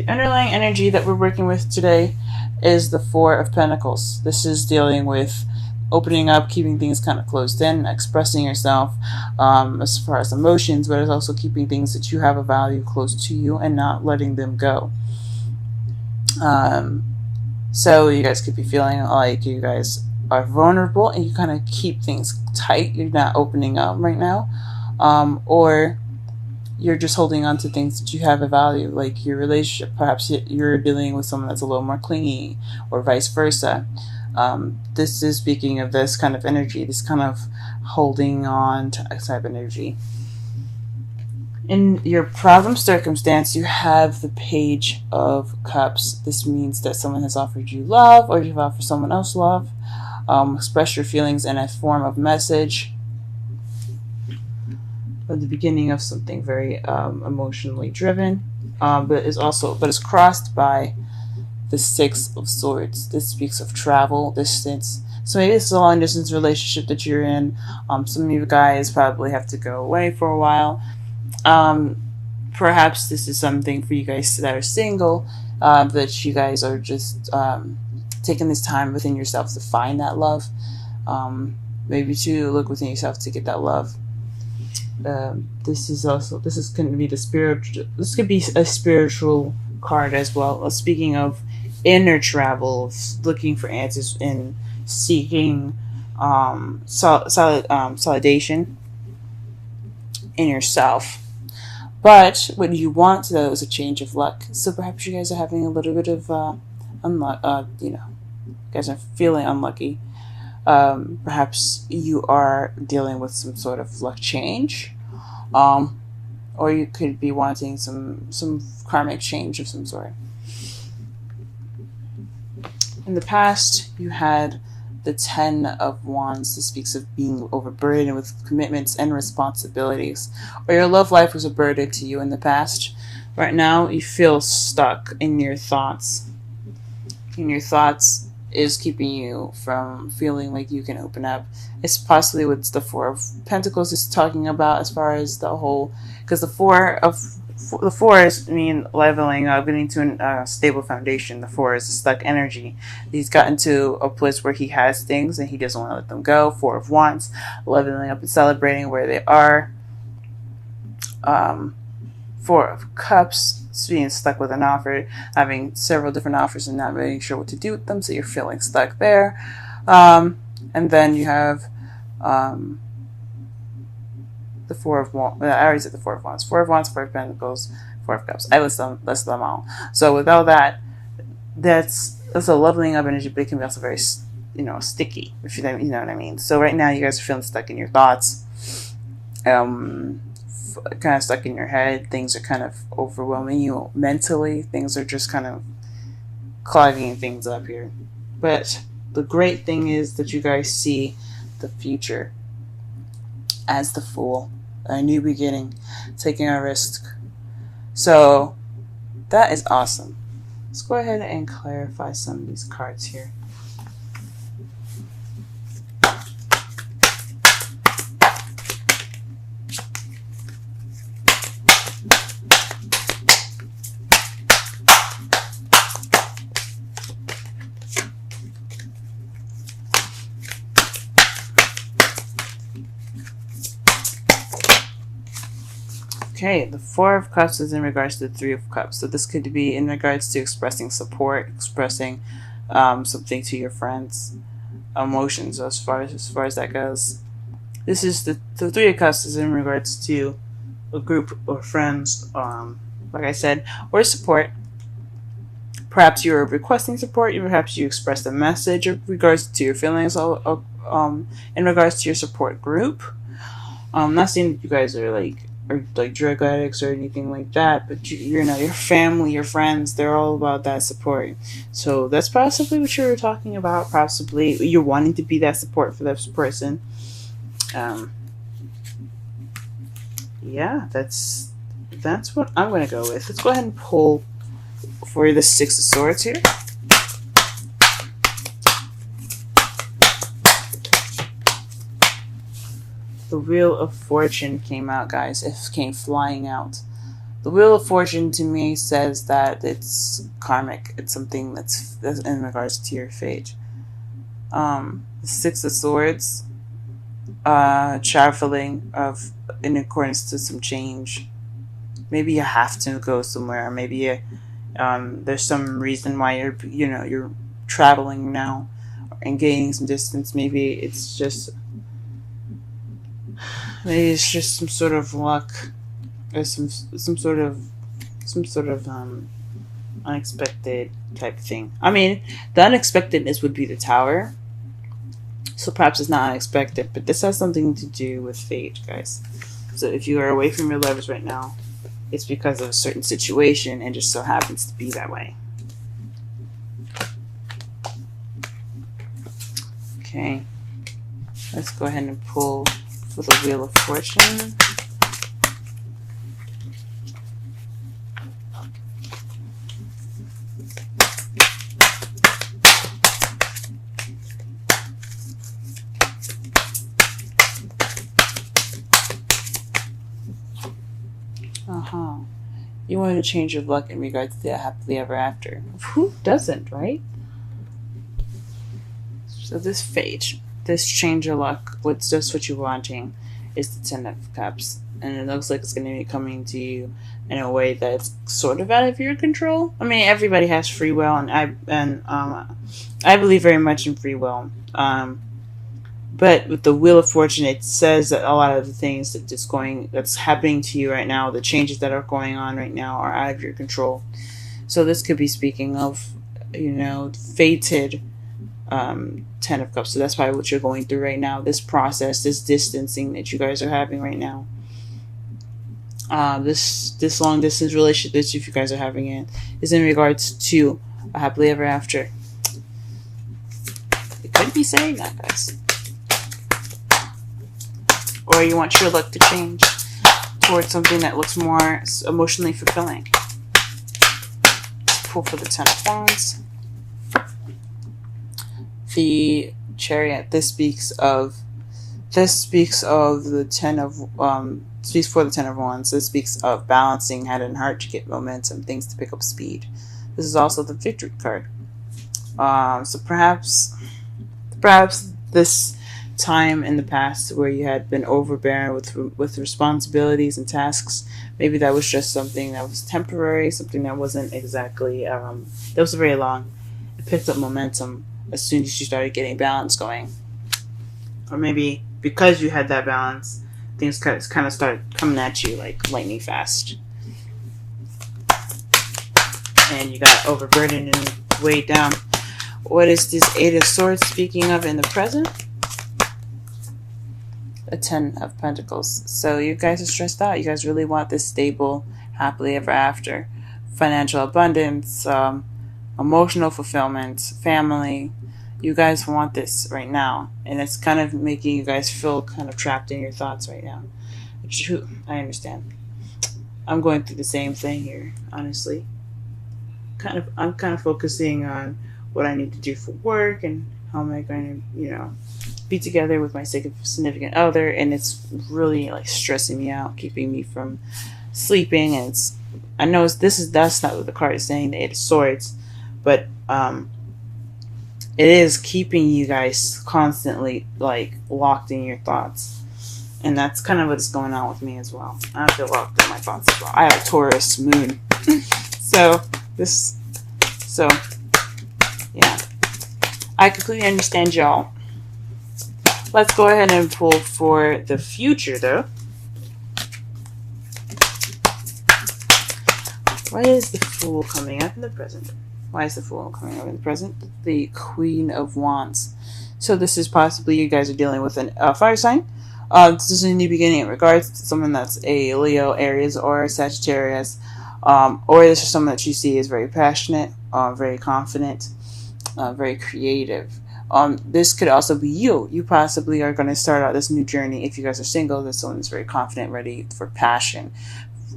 The underlying energy that we're working with today is the Four of Pentacles. This is dealing with opening up, keeping things kind of closed in, expressing yourself as far as emotions, but it's also keeping things that you have a value close to you and not letting them go. So you guys could be feeling like you guys are vulnerable and you kind of keep things tight. You're not opening up right now. Or you're just holding on to things that you have a value, like your relationship. Perhaps you're dealing with someone that's a little more clingy, or vice versa. This is speaking of this kind of energy, this kind of holding on to type energy. In your problem circumstance, you have the Page of Cups. This means that someone has offered you love, or you've offered someone else love. Express your feelings in a form of message. At the beginning of something very emotionally driven, but it's crossed by the Six of Swords. This speaks of travel, distance. So maybe this is a long distance relationship that you're in. Some of you guys probably have to go away for a while. Perhaps this is something for you guys that are single, that you guys are just taking this time within yourself to find that love. Maybe to look within yourself to get that love. This is going to be the spiritual. This could be a spiritual card as well. Speaking of inner travel, looking for answers and seeking solidation in yourself. But what you want though is a change of luck. So perhaps you guys are having a little bit of you guys are feeling unlucky. Perhaps you are dealing with some sort of luck change, or you could be wanting some karmic change of some sort. In the past, you had the Ten of Wands. This speaks of being overburdened with commitments and responsibilities, or your love life was a burden to you in the past. Right now, you feel stuck in your thoughts. Is keeping you from feeling like you can open up. It's possibly what the Four of Pentacles is talking about, as far as the whole, because the four is mean leveling up, getting to a stable foundation. The Four is a stuck energy. He's gotten to a place where he has things and he doesn't want to let them go. Four of Wands, leveling up and celebrating where they are. Four of Cups, being stuck with an offer, having several different offers and not really sure what to do with them, so you're feeling stuck there. And then you have the Four of Wands. I already said the Four of Wands. Four of Wands, Four of Pentacles, Four of Cups. I list them all. So with all that, that's a leveling up energy, but it can be also very, sticky, if you know what I mean. So right now, you guys are feeling stuck in your thoughts. Kind of stuck in your head. Things are kind of overwhelming you mentally. Things are just kind of clogging things up here. But the great thing is that you guys see the future as the Fool, a new beginning, taking a risk. So that is awesome. Let's go ahead and clarify some of these cards here. Okay, the Four of Cups is in regards to the Three of Cups. So this could be in regards to expressing support, expressing something to your friends, emotions as far as that goes. This is the Three of Cups is in regards to a group or friends, like I said, or support. Perhaps you're requesting support. Perhaps you expressed a message in regards to your feelings. In regards to your support group. I'm not saying that you guys are like drug addicts or anything like that, but your family, your friends, they're all about that support. So that's possibly what you're talking about. Possibly you're wanting to be that support for this person. Yeah, that's what I'm going to go with. Let's go ahead and pull for the Six of Swords here. The Wheel of Fortune came out, guys. It came flying out. The Wheel of Fortune to me says that it's karmic. It's something that's in regards to your fate. The Six of Swords, traveling in accordance to some change. Maybe you have to go somewhere. Maybe there's some reason why you're traveling now and gaining some distance. Maybe it's just some sort of luck, or some sort of unexpected type of thing. I mean, the unexpectedness would be the Tower, so perhaps it's not unexpected, but this has something to do with fate, guys. So if you are away from your lovers right now, it's because of a certain situation and just so happens to be that way. Okay, let's go ahead and pull for the Wheel of Fortune. You want to change your luck in regards to happily ever after. Who doesn't, right? So this fate, this change of luck, what's just what you're wanting, is the Ten of Cups. And it looks like it's going to be coming to you in a way that's sort of out of your control. I mean, everybody has free will, and I believe very much in free will. But with the Wheel of Fortune, it says that a lot of the things that's happening to you right now, the changes that are going on right now, are out of your control. So this could be speaking of, fated Ten of Cups. So that's probably what you're going through right now. This process, this distancing that you guys are having right now. This long distance relationship that you guys are having is in regards to a happily ever after. It could be saying that, guys. Or you want your luck to change towards something that looks more emotionally fulfilling. Let's pull for the Ten of Wands. The Chariot. This speaks of the speaks for the Ten of Wands. This speaks of balancing head and heart to get momentum, things to pick up speed. This is also the Victory card. So perhaps this time in the past where you had been overbearing with responsibilities and tasks, maybe that was just something that was temporary, something that wasn't exactly that was very long. It picked up momentum as soon as you started getting balance going, or maybe because you had that balance, things kind of started coming at you like lightning fast, and you got overburdened and weighed down. What is this Eight of Swords speaking of in the present? A Ten of Pentacles. So you guys are stressed out. You guys really want this stable, happily ever after, financial abundance, emotional fulfillment, family. You guys want this right now, and it's kind of making you guys feel kind of trapped in your thoughts right now. I understand. I'm going through the same thing here, honestly. I'm kind of focusing on what I need to do for work and how am I going to, be together with my significant other, and it's really like stressing me out, keeping me from sleeping. And I know that's not what the card is saying, the Eight of Swords, but it is keeping you guys constantly like locked in your thoughts, and that's kind of what's going on with me as well. I feel locked in my thoughts as well. I have a Taurus moon, so yeah, I completely understand y'all. Let's go ahead and pull for the future, though. Why is the Fool coming up in the present? Why is the Fool coming up in the present? The Queen of Wands. So this is possibly you guys are dealing with a fire sign. This is a new beginning in regards to someone that's a Leo, Aries, or Sagittarius. Or this is someone that you see is very passionate, very confident, very creative. This could also be you. You possibly are going to start out this new journey. If you guys are single, there's someone that's very confident, ready for passion,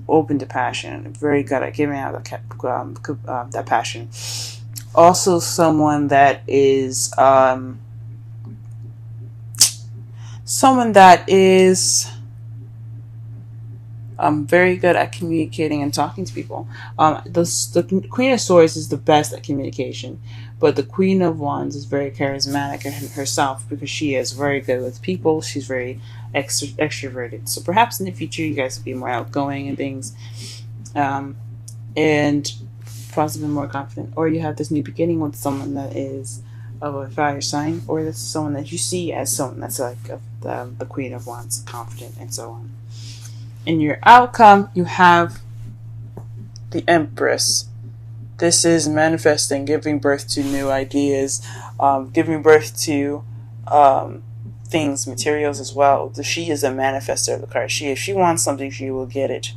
open to passion, very good at giving out that passion. Also, someone that is very good at communicating and talking to people. The Queen of Swords is the best at communication, but the Queen of Wands is very charismatic herself because she is very good with people. She's very extroverted. So perhaps in the future you guys will be more outgoing and things, and possibly more confident. Or you have this new beginning with someone that is of a fire sign, or that's someone that you see as someone that's like the Queen of Wands, confident and so on. In your outcome, you have the Empress. This is manifesting, giving birth to new ideas, giving birth to things, materials as well. She is a manifester of the card. If she wants something, she will get it.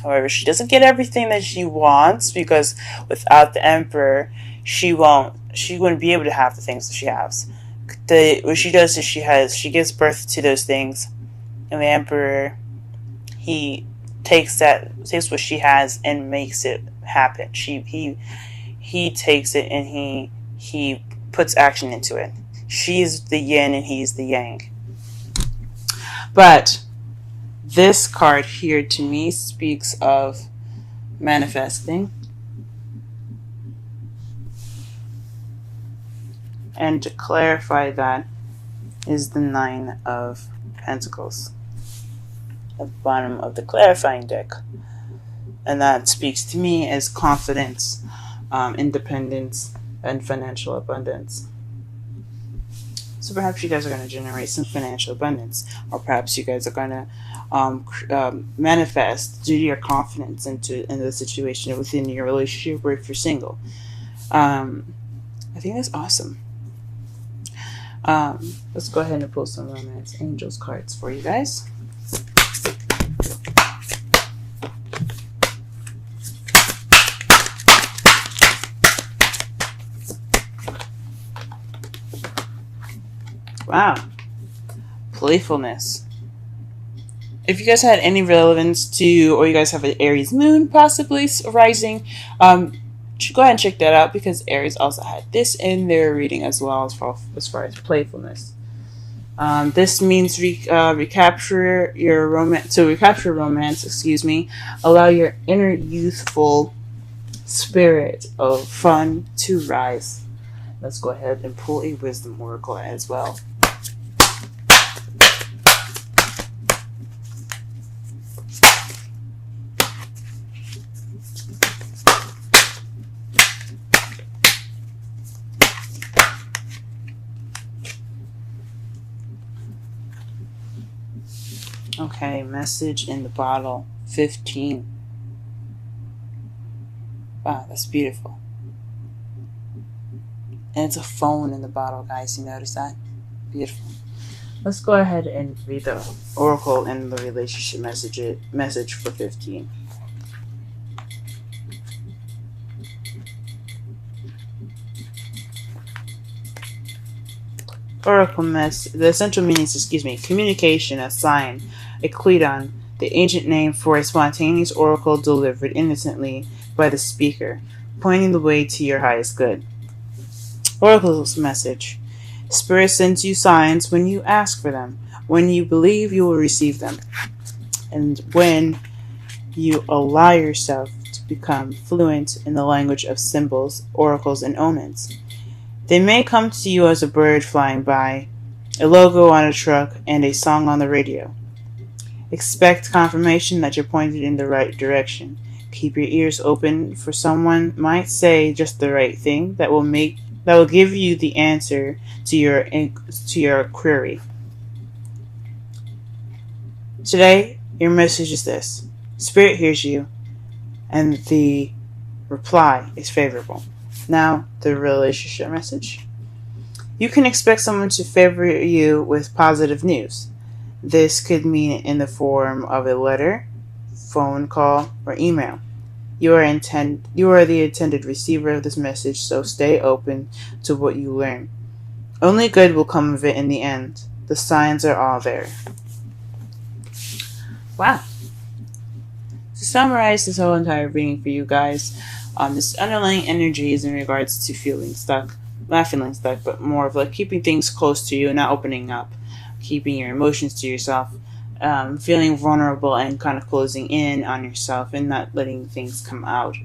However, she doesn't get everything that she wants, because without the Emperor, she wouldn't be able to have the things that she has. What she does is she gives birth to those things, and the Emperor, he takes what she has and makes it happen. He takes it and he puts action into it. She's the yin and he's the yang. But this card here to me speaks of manifesting. And to clarify that is the Nine of Pentacles at the bottom of the clarifying deck. And that speaks to me as confidence, independence, and financial abundance. So perhaps you guys are going to generate some financial abundance, or perhaps you guys are going to manifest due to your confidence into the situation within your relationship, or if you're single. I think that's awesome. Let's go ahead and pull some Romance Angels cards for you guys. Wow. Playfulness. If you guys had any relevance to, or you guys have an Aries moon possibly rising, go ahead and check that out, because Aries also had this in their reading as well, as far as playfulness. This means recapture your romance. To recapture romance, allow your inner youthful spirit of fun to rise. Let's go ahead and pull a wisdom oracle as well. Okay, message in the bottle, 15. Wow, that's beautiful. And it's a phone in the bottle, guys. You notice that? Beautiful. Let's go ahead and read the oracle and the relationship message for 15. Oracle the essential meanings, communication, a sign, a Cledon, the ancient name for a spontaneous oracle delivered innocently by the speaker, pointing the way to your highest good. Oracle's message. Spirit sends you signs when you ask for them. When you believe, you will receive them. And when you allow yourself to become fluent in the language of symbols, oracles, and omens. They may come to you as a bird flying by, a logo on a truck, and a song on the radio. Expect confirmation that you're pointed in the right direction. Keep your ears open, for someone might say just the right thing that will give you the answer to your query. Today, your message is this: Spirit hears you, and the reply is favorable. Now, the relationship message. You can expect someone to favor you with positive news. This could mean in the form of a letter, phone call, or email. You are the intended receiver of this message, so stay open to what you learn. Only good will come of it in the end. The signs are all there. Wow. To summarize this whole entire reading for you guys, this underlying energy is in regards to feeling stuck. Not feeling stuck, but more of like keeping things close to you and not opening up. Keeping your emotions to yourself. feeling vulnerable and kind of closing in on yourself and not letting things come out,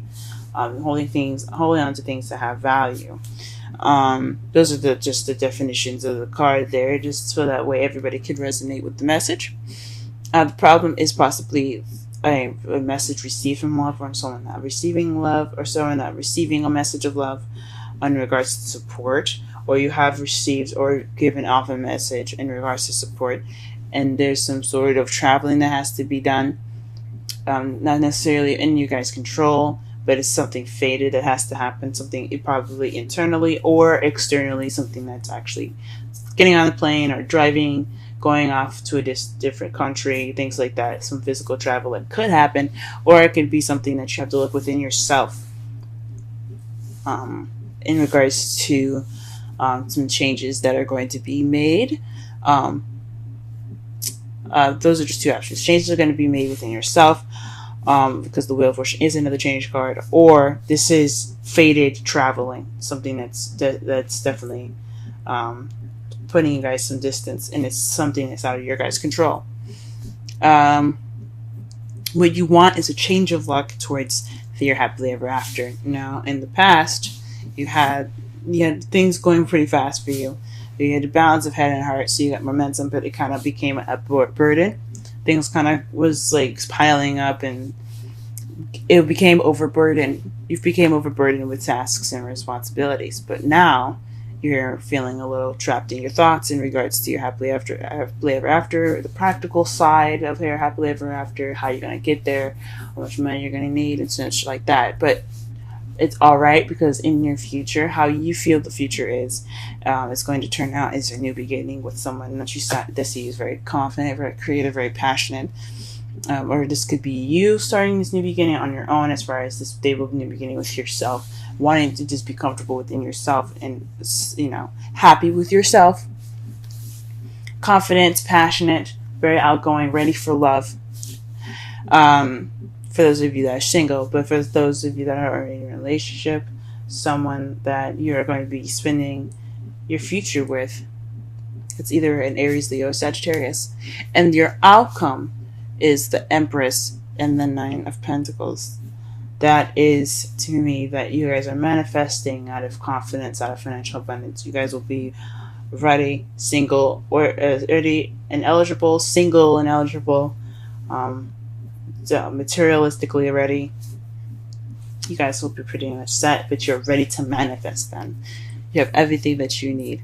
holding on to things that have value. Those are just the definitions of the card there, just so that way everybody could resonate with the message. The problem is possibly a message received from love, or someone not receiving love, or someone not receiving a message of love in regards to support, or you have received or given off a message in regards to support, and there's some sort of traveling that has to be done, not necessarily in you guys' control, but it's something fated that has to happen, something probably internally or externally, something that's actually getting on the plane or driving, going off to a different country, things like that. Some physical travel that could happen, or it could be something that you have to look within yourself, in regards to some changes that are going to be made. Those are just two options. Changes are going to be made within yourself, because the Wheel of Fortune is another change card, or this is fated traveling, something that's definitely putting you guys some distance, and it's something that's out of your guys' control. What you want is a change of luck towards your happily ever after. Now, in the past, you had things going pretty fast for you. You had a balance of head and heart, so you got momentum, but it kind of became a burden. Things kind of was like piling up, and it became overburdened. You became overburdened with tasks and responsibilities. But now you're feeling a little trapped in your thoughts in regards to your happily ever after, the practical side of your happily ever after, how you're gonna get there, how much money you're gonna need, and such like that. But it's all right, because in your future, how you feel the future is going to turn out as a new beginning with someone that see is very confident, very creative, very passionate. Or this could be you starting this new beginning on your own, as far as this stable new beginning with yourself, wanting to just be comfortable within yourself and, happy with yourself, confident, passionate, very outgoing, ready for love. For those of you that are single, but for those of you that are in a relationship, someone that you're going to be spending your future with, it's either an Aries, Leo, Sagittarius, and your outcome is the Empress and the Nine of Pentacles. That is, to me, that you guys are manifesting out of confidence, out of financial abundance. You guys will be ready, single, or ready and eligible, single and eligible, materialistically ready. You guys will be pretty much set, but you're ready to manifest them. You have everything that you need.